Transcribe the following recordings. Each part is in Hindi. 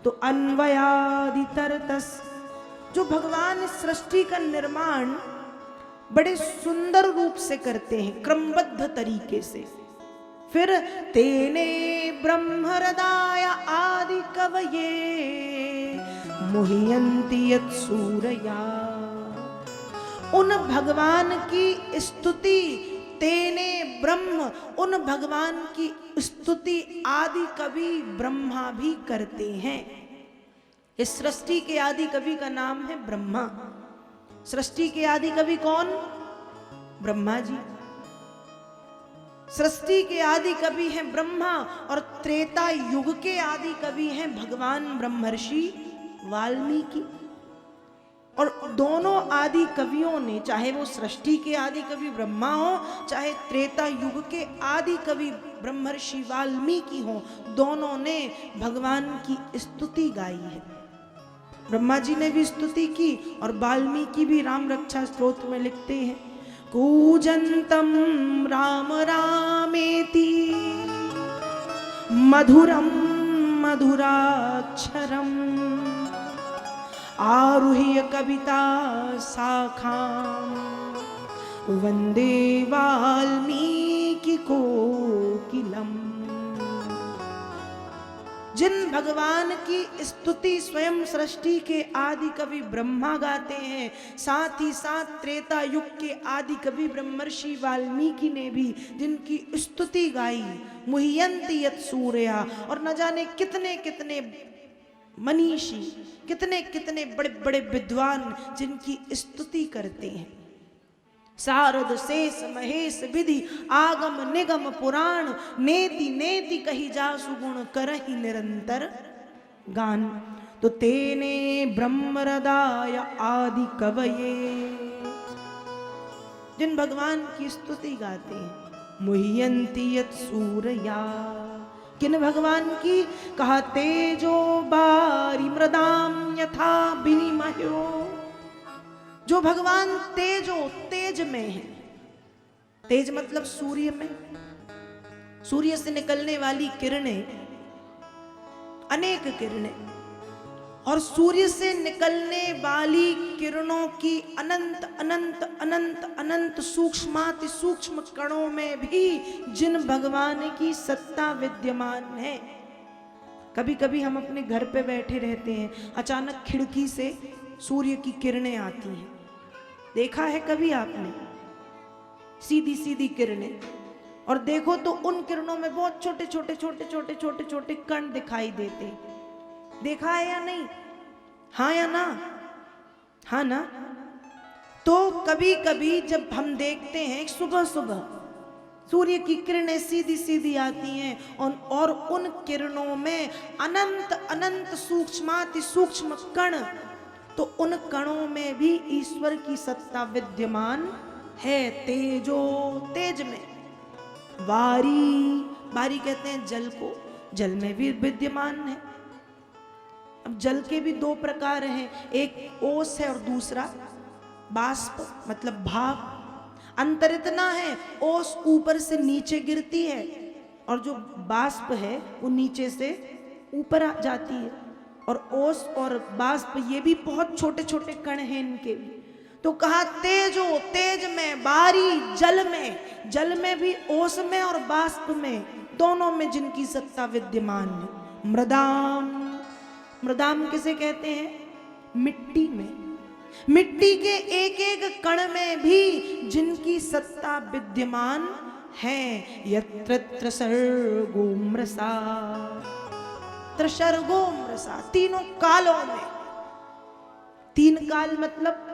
तो अन्वयादितरतस, जो भगवान सृष्टि का निर्माण बड़े सुंदर रूप से करते हैं, क्रमबद्ध तरीके से। फिर तेने ब्रह्महृदाय आदि कवये मुह्यन्ति यत्सूरया, उन भगवान की स्तुति, तेने ब्रह्म, उन भगवान की स्तुति आदि कवि ब्रह्मा भी करते हैं। इस सृष्टि के आदि कवि का नाम है ब्रह्मा। सृष्टि के आदि कवि कौन? ब्रह्मा जी। सृष्टि के आदि कवि हैं ब्रह्मा, और त्रेता युग के आदि कवि हैं भगवान ब्रह्मर्षि वाल्मीकि। और दोनों आदि कवियों ने, चाहे वो सृष्टि के आदि कवि ब्रह्मा हो, चाहे त्रेता युग के आदि कवि ब्रह्मर्षि वाल्मीकि हो, दोनों ने भगवान की स्तुति गाई है। ब्रह्मा जी ने भी स्तुति की और वाल्मीकि भी राम रक्षा स्तोत्र में लिखते हैं, कूजंतम राम रामेति मधुरम मधुराक्षरम आरुह्य कविता शाखाम वंदे वाल्मीकि कोकिलम। जिन भगवान की स्तुति स्वयं सृष्टि के आदि कवि ब्रह्मा गाते हैं, साथ ही साथ त्रेता युग के आदि कवि ब्रह्मर्षि वाल्मीकि ने भी जिनकी स्तुति गाई, मुह्यन्ति यत् सूर्या, और न जाने कितने कितने मनीषी, कितने कितने बड़े बड़े विद्वान जिनकी स्तुति करते हैं। सारद शेष महेश विधि आगम निगम पुराण, नेति नेति कही जासु गुण करहि निरंतर गान। तो तेने ब्रह्महृदाय आदि कवये, जिन भगवान की स्तुति गाते हैं, मुह्यन्ति यत् सूरया, किन भगवान की? कहा तेजो बारी मृदाम यथा विनिमयो, जो भगवान तेज में है। तेज मतलब सूर्य में, सूर्य से निकलने वाली किरणें, अनेक किरणें, और सूर्य से निकलने वाली किरणों की अनंत अनंत अनंत अनंत सूक्ष्माति सूक्ष्म कणों में भी जिन भगवान की सत्ता विद्यमान है। कभी कभी हम अपने घर पे बैठे रहते हैं, अचानक खिड़की से सूर्य की किरणें आती हैं, देखा है कभी आपने? सीधी सीधी किरणें, और देखो तो उन किरणों में बहुत छोटे छोटे छोटे छोटे छोटे छोटे कण दिखाई देते, देखा है या नहीं? हाँ या ना? हाँ ना? तो कभी कभी जब हम देखते हैं सुबह सुबह सूर्य की किरणें सीधी सीधी आती हैं, और उन किरणों में अनंत अनंत सूक्ष्माति सूक्ष्म कण, तो उन कणों में भी ईश्वर की सत्ता विद्यमान है। तेजो, तेज में, वारी, वारी कहते हैं जल को, जल में भी विद्यमान है। अब जल के भी दो प्रकार हैं, एक ओस है और दूसरा बाष्प, मतलब भाप। अंतर इतना है, ओस ऊपर से नीचे गिरती है और जो बाष्प है वो नीचे से ऊपर आ जाती है। और ओस और बाष्प ये भी बहुत छोटे छोटे कण हैं इनके भी। तो कहा तेजो, तेज में, बारी जल में, जल में भी ओस में और बाष्प में, दोनों में जिनकी सत्ता विद्यमान है। मृदाम, मृदाम किसे कहते हैं? मिट्टी में, मिट्टी के एक एक कण में भी जिनकी सत्ता विद्यमान है। यत्र त्रिसर्गो मृषा, त्रिसर्गो मृषा, तीनों कालों में। तीन काल मतलब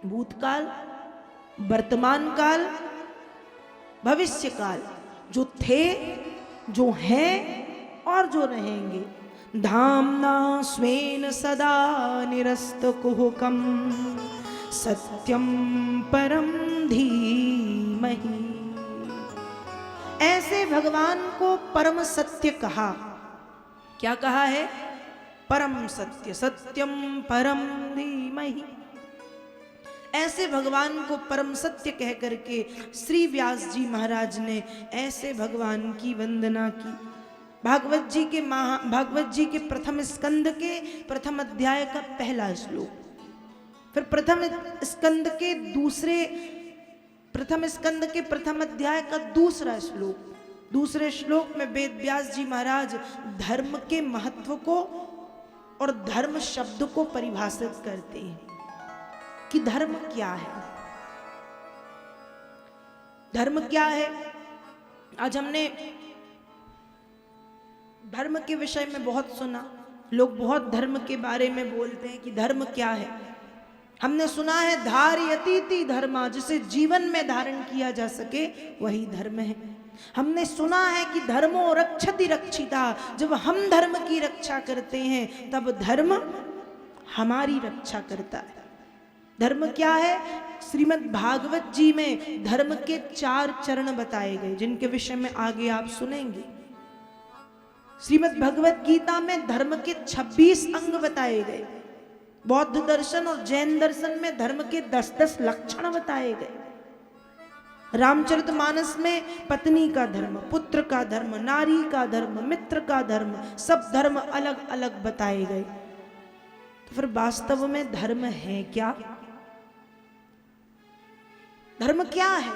भूतकाल, वर्तमान काल, भविष्य काल, जो थे, जो हैं और जो रहेंगे। धाम्ना स्वेन सदा निरस्तकुहकं सत्यम परम धीमहि। ऐसे भगवान को परम सत्य कहा। क्या कहा है? परम सत्य, सत्यम परम धीमहि। ऐसे भगवान को परम सत्य कह करके श्री व्यास जी महाराज ने ऐसे भगवान की वंदना की। भागवत जी के प्रथम स्कंद के प्रथम अध्याय का पहला श्लोक, फिर प्रथम स्कंद के प्रथम अध्याय का दूसरा श्लोक। दूसरे श्लोक में वेद व्यास जी महाराज धर्म के महत्व को और धर्म शब्द को परिभाषित करते हैं कि धर्म क्या है। धर्म क्या है? आज हमने धर्म के विषय में बहुत सुना, लोग बहुत धर्म के बारे में बोलते हैं कि धर्म क्या है। हमने सुना है धारयतीति धर्मा, जिसे जीवन में धारण किया जा सके वही धर्म है। हमने सुना है कि धर्मो रक्षति रक्षिता, जब हम धर्म की रक्षा करते हैं तब धर्म हमारी रक्षा करता है। धर्म क्या है? श्रीमद् भागवत जी में धर्म के 4 चरण बताए गए, जिनके विषय में आगे आप सुनेंगे। श्रीमद् भगवत गीता में धर्म के 26 अंग बताए गए। बौद्ध दर्शन और जैन दर्शन में धर्म के 10-10 लक्षण बताए गए। रामचरितमानस में पत्नी का धर्म, पुत्र का धर्म, नारी का धर्म, मित्र का धर्म, सब धर्म अलग अलग बताए गए। तो फिर वास्तव में धर्म है क्या? धर्म क्या है?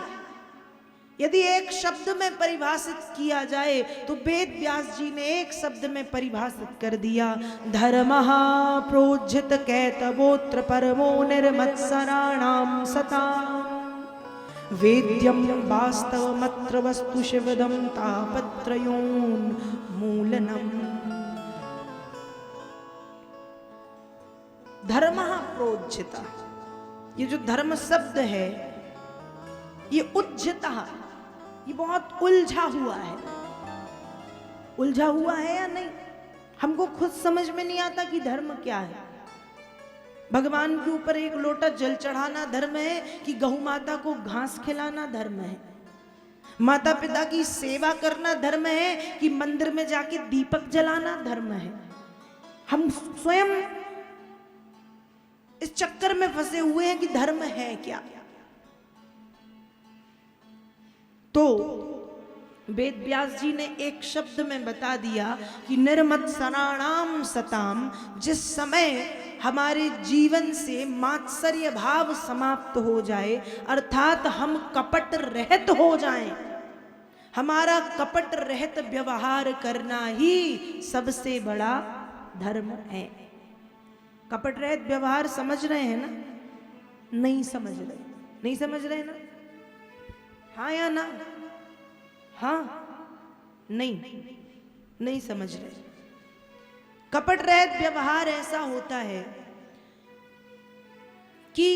यदि एक शब्द में परिभाषित किया जाए तो वेद व्यास जी ने एक शब्द में परिभाषित कर दिया, धर्मः प्रोज्झित कैतवोत्र परमो निर्मत्सराणां सताम् वेद्यम वास्तवमत्र वस्तु शिवदम तापत्रयोन्मूलनम्। धर्मः प्रोज्झितः, ये जो धर्म शब्द है ये उज्झितः, ये बहुत उलझा हुआ है। उलझा हुआ है या नहीं, हमको खुद समझ में नहीं आता कि धर्म क्या है। भगवान के ऊपर एक लोटा जल चढ़ाना धर्म है कि गौ माता को घास खिलाना धर्म है? माता पिता की सेवा करना धर्म है कि मंदिर में जाके दीपक जलाना धर्म है? हम स्वयं इस चक्कर में फंसे हुए हैं कि धर्म है क्या। तो वेद व्यास जी ने एक शब्द में बता दिया कि निर्मत्सराणां सताम, जिस समय हमारे जीवन से मात्सर्य भाव समाप्त हो जाए, अर्थात हम कपट रहित हो जाएं, हमारा कपट रहित व्यवहार करना ही सबसे बड़ा धर्म है। कपट रहित व्यवहार समझ रहे हैं ना? नहीं समझ रहे? नहीं समझ रहे ना? हाँ या ना? हाँ, नहीं समझ रहे। कपट रहित व्यवहार ऐसा होता है कि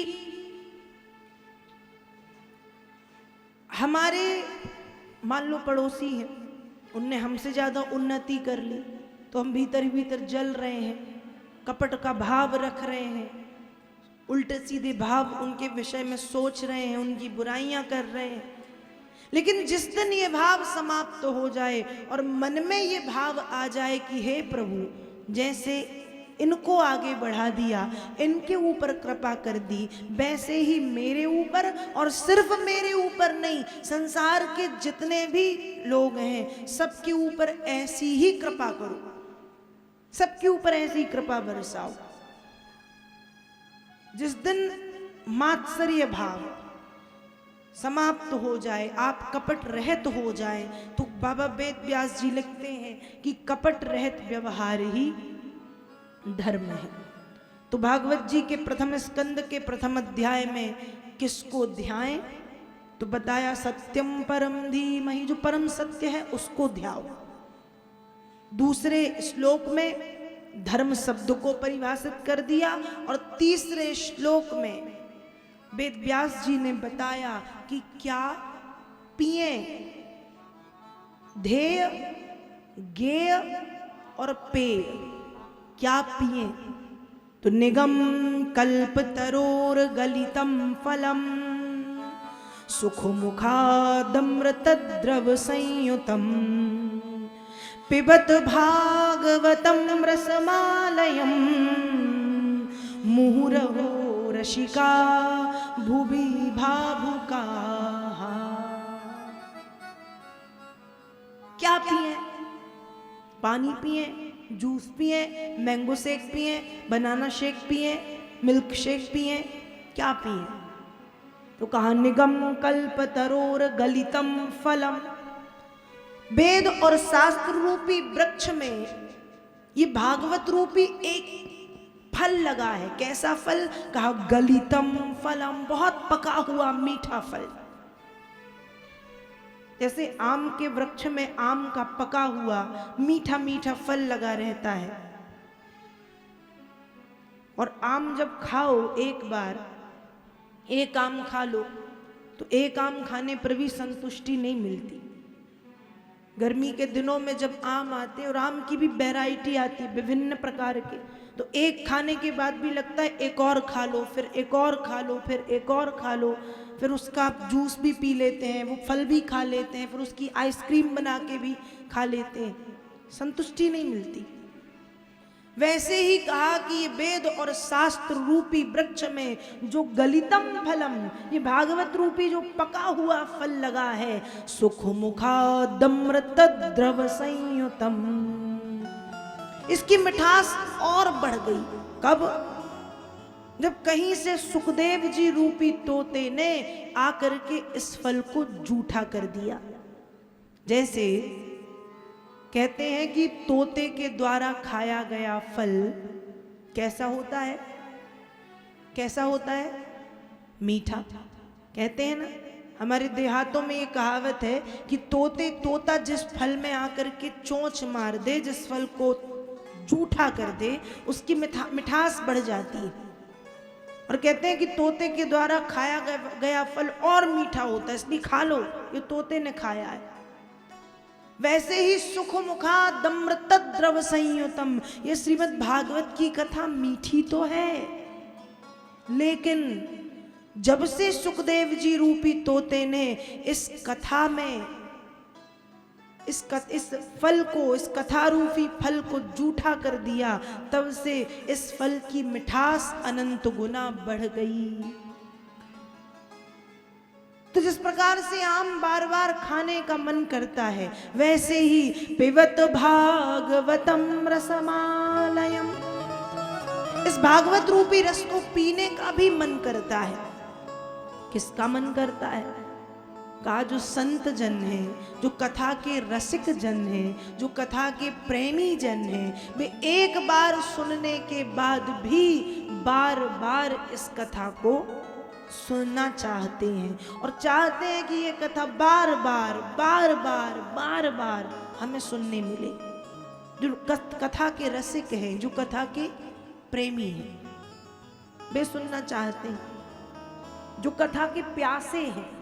हमारे मान लो पड़ोसी हैं, उनने हमसे ज्यादा उन्नति कर ली तो हम भीतर ही भीतर जल रहे हैं, कपट का भाव रख रहे हैं, उल्टे सीधे भाव उनके विषय में सोच रहे हैं, उनकी बुराइयां कर रहे हैं। लेकिन जिस दिन ये भाव समाप्त हो जाए और मन में ये भाव आ जाए कि हे प्रभु, जैसे इनको आगे बढ़ा दिया, इनके ऊपर कृपा कर दी, वैसे ही मेरे ऊपर, और सिर्फ मेरे ऊपर नहीं, संसार के जितने भी लोग हैं सबके ऊपर ऐसी ही कृपा करो, सबके ऊपर ऐसी कृपा बरसाओ। जिस दिन मात्सर्य भाव समाप्त हो जाए, आप कपट रहित हो जाए, तो बाबा वेद व्यास जी लिखते हैं कि कपट रहित व्यवहार ही धर्म है। तो भागवत जी के प्रथम स्कंद के प्रथम अध्याय में किसको ध्याएं? तो बताया सत्यम परम धीमहि, जो परम सत्य है उसको ध्याओ। दूसरे श्लोक में धर्म शब्द को परिभाषित कर दिया, और तीसरे श्लोक में वेद व्यास जी ने बताया कि क्या पिए, ध्येय, गेय और पेय, क्या पिए? तो निगम कल्पतरोर गलितम फलम सुख मुखादमृत द्रव संयुतम पिबत भागवतम रसमालयम मुहुरहो रसिका भुवि भावुका। क्या पिए? पानी पिए, जूस पिए, मैंगो शेक पिए, बनाना शेक पिए, मिल्क शेक पिए, क्या पिए? तो कहा निगम कल्पतरोर गलितम फलम, वेद और शास्त्र रूपी वृक्ष में ये भागवत रूपी एक फल लगा है। कैसा फल? कहा गलितम फलम, बहुत पका हुआ मीठा फल। जैसे आम के वृक्ष में आम का पका हुआ मीठा मीठा फल लगा रहता है, और आम जब खाओ, एक बार एक आम खा लो तो एक आम खाने पर भी संतुष्टि नहीं मिलती। गर्मी के दिनों में जब आम आते हैं, और आम की भी वैरायटी आती है विभिन्न प्रकार के, तो एक खाने के बाद भी लगता है एक और खा लो, फिर एक और खा लो, फिर एक और खा लो, फिर उसका जूस भी पी लेते हैं, वो फल भी खा लेते हैं, फिर उसकी आइसक्रीम बना के भी खा लेते हैं, संतुष्टि नहीं मिलती। वैसे ही कहा कि ये वेद और शास्त्र रूपी वृक्ष में जो गलितम फलम, ये भागवत रूपी जो पका हुआ फल लगा है, सुख मुखादमृत द्रव संयुतम, इसकी मिठास और बढ़ गई। कब? जब कहीं से सुखदेव जी रूपी तोते ने आकर के इस फल को जूठा कर दिया। जैसे कहते हैं कि तोते के द्वारा खाया गया फल कैसा होता है? कैसा होता है? मीठा। कहते हैं ना, हमारे देहातों में ये कहावत है कि तोता जिस फल में आकर के चोंच मार दे, जिस फल को जूठा कर दे, उसकी मिठास बढ़ जाती है। और कहते हैं कि तोते के द्वारा खाया गया फल और मीठा होता है, इसलिए खा लो, ये तोते ने खाया है। वैसे ही सुख मुखादमृत द्रव संयुतम, ये श्रीमद् भागवत की कथा मीठी तो है, लेकिन जब से सुखदेव जी रूपी तोते ने इस कथा में इस फल को, इस कथा रूपी फल को जूठा कर दिया, तब से इस फल की मिठास अनंत गुना बढ़ गई। तो जिस प्रकार से आम बार बार खाने का मन करता है, वैसे ही पिबत भागवतम रसमालयम, इस भागवत रूपी रस को पीने का भी मन करता है। किसका मन करता है? कहा जो संत जन हैं, जो कथा के रसिक जन हैं, जो कथा के प्रेमी जन हैं, वे एक बार सुनने के बाद भी बार बार इस कथा को सुनना चाहते हैं, और चाहते हैं कि ये कथा बार बार हमें सुनने मिले। जो कथा के रसिक हैं, जो कथा के प्रेमी हैं, वे सुनना चाहते हैं। जो कथा के प्यासे हैं,